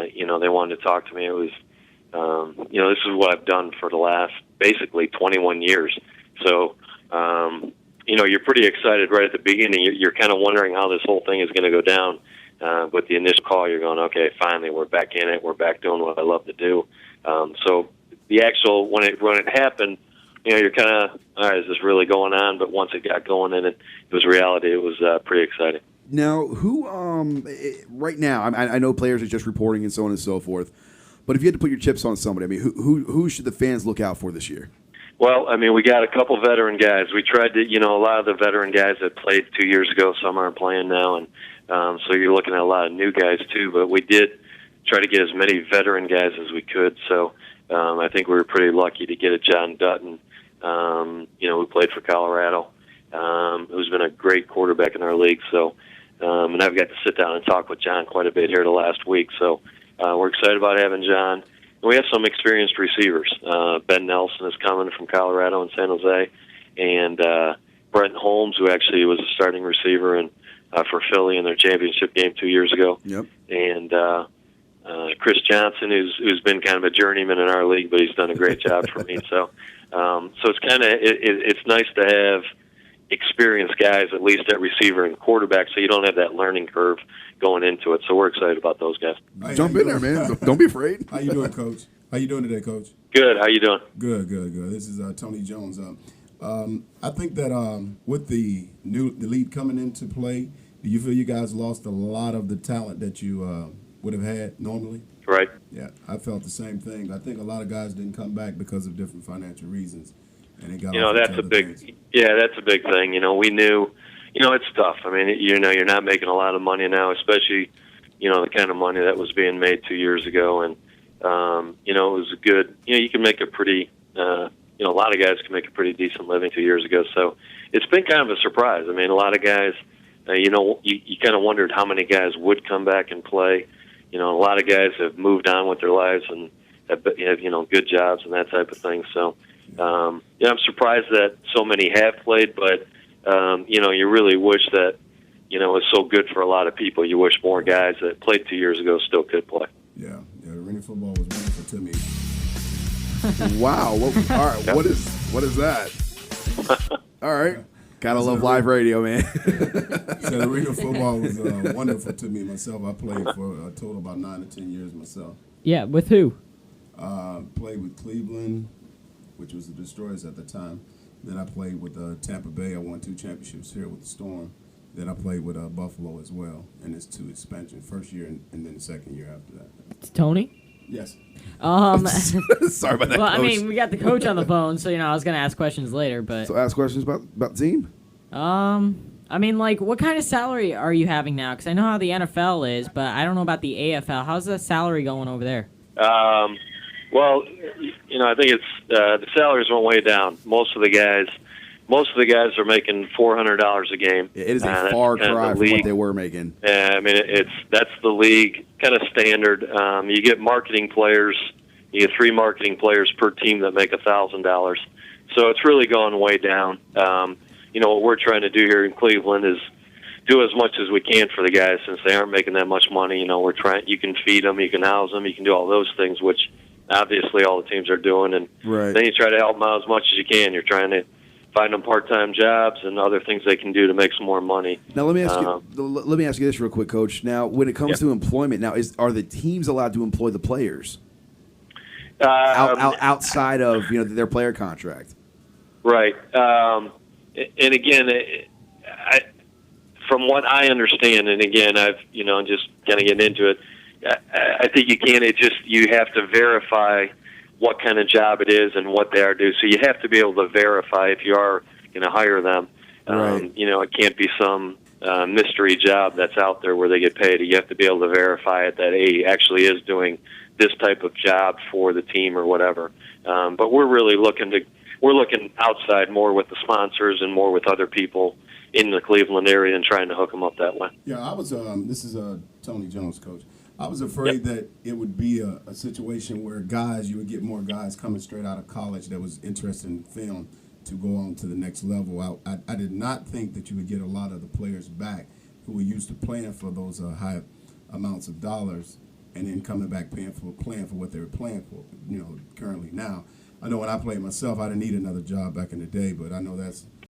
they wanted to talk to me. It was, this is what I've done for the last basically 21 years. So, you're pretty excited right at the beginning. You're kind of wondering how this whole thing is going to go down. With the initial call, you're going, okay, finally, we're back in it. We're back doing what I love to do. So the actual, when it happened, you're kind of, all right, is this really going on? But once it got going and it was reality, it was pretty exciting. Now, who right now? I know players are just reporting and so on and so forth. But if you had to put your chips on somebody, I mean, who should the fans look out for this year? Well, I mean, we got a couple veteran guys. We tried to, a lot of the veteran guys that played 2 years ago, some aren't playing now, and so you're looking at a lot of new guys too. But we did try to get as many veteran guys as we could. So I think we were pretty lucky to get a John Dutton, who played for Colorado, who's been a great quarterback in our league. So, and I've got to sit down and talk with John quite a bit here the last week. So we're excited about having John. We have some experienced receivers. Ben Nelson is coming from Colorado and San Jose, and Brent Holmes, who actually was a starting receiver for Philly in their championship game 2 years ago. Yep. And Chris Johnson, who's been kind of a journeyman in our league, but he's done a great job for me. So it's kind of it's nice to have experienced guys, at least at receiver and quarterback, so you don't have that learning curve going into it. So we're excited about those guys. Jump in there, man. Don't be afraid. How you doing, Coach? How you doing today, Coach? Good. How you doing? Good. This is Tony Jones. I think that with the league coming into play, do you feel you guys lost a lot of the talent that you would have had normally? Right. Yeah, I felt the same thing. I think a lot of guys didn't come back because of different financial reasons. And it got that's a big thing. We knew, it's tough. I mean, you're not making a lot of money now, especially, the kind of money that was being made 2 years ago. And, it was a good, you can make a pretty, a lot of guys can make a pretty decent living 2 years ago. So it's been kind of a surprise. I mean, a lot of guys, you kind of wondered how many guys would come back and play. A lot of guys have moved on with their lives and have good jobs and that type of thing. So, I'm surprised that so many have played, but, you really wish that, it was so good for a lot of people. You wish more guys that played 2 years ago still could play. Yeah, arena football was wonderful to me. Wow. Well, all right. What is that? All right. Gotta love live radio, man. So arena football was wonderful to me myself. I played for a total of about 9 to 10 years myself. Yeah, with who? Played with Cleveland, which was the Destroyers at the time. Then I played with Tampa Bay. I won 2 championships here with the Storm. Then I played with Buffalo as well, and it's 2 expansion, first year and then the second year after that. It's Tony? Yes. Sorry about that, well, Coach. I mean, we got the coach on the phone, so, I was going to ask questions later, but... So ask questions about the team? I mean, what kind of salary are you having now? Because I know how the NFL is, but I don't know about the AFL. How's the salary going over there? Well, I think it's the salaries went way down. Most of the guys are making $400 a game. It is a far cry from what they were making. I mean, that's the league kind of standard. You get marketing players. You get 3 marketing players per team that make $1,000. So it's really going way down. What we're trying to do here in Cleveland is do as much as we can for the guys since they aren't making that much money. We're trying. You can feed them, you can house them, you can do all those things, which obviously all the teams are doing. And then you try to help them out as much as you can. You're trying to find them part-time jobs and other things they can do to make some more money. Now let me ask you this real quick, Coach. Now, when it comes to employment, are the teams allowed to employ the players outside of their player contract? Right. And again, from what I understand, and again, I've just kind of getting into it. I think you can't. You have to verify what kind of job it is and what they are doing. So you have to be able to verify if you are going to hire them. Right. It can't be some mystery job that's out there where they get paid. You have to be able to verify it that he actually is doing this type of job for the team or whatever. But we're really looking outside more with the sponsors and more with other people in the Cleveland area and trying to hook them up that way. Yeah, I was. This is Tony Jones, Coach. I was afraid that it would be a situation where you would get more guys coming straight out of college that was interested in film to go on to the next level. I did not think that you would get a lot of the players back who were used to playing for those high amounts of dollars and then coming back playing for what they were playing for. Currently now, I know when I played myself, I didn't need another job back in the day, but I know that's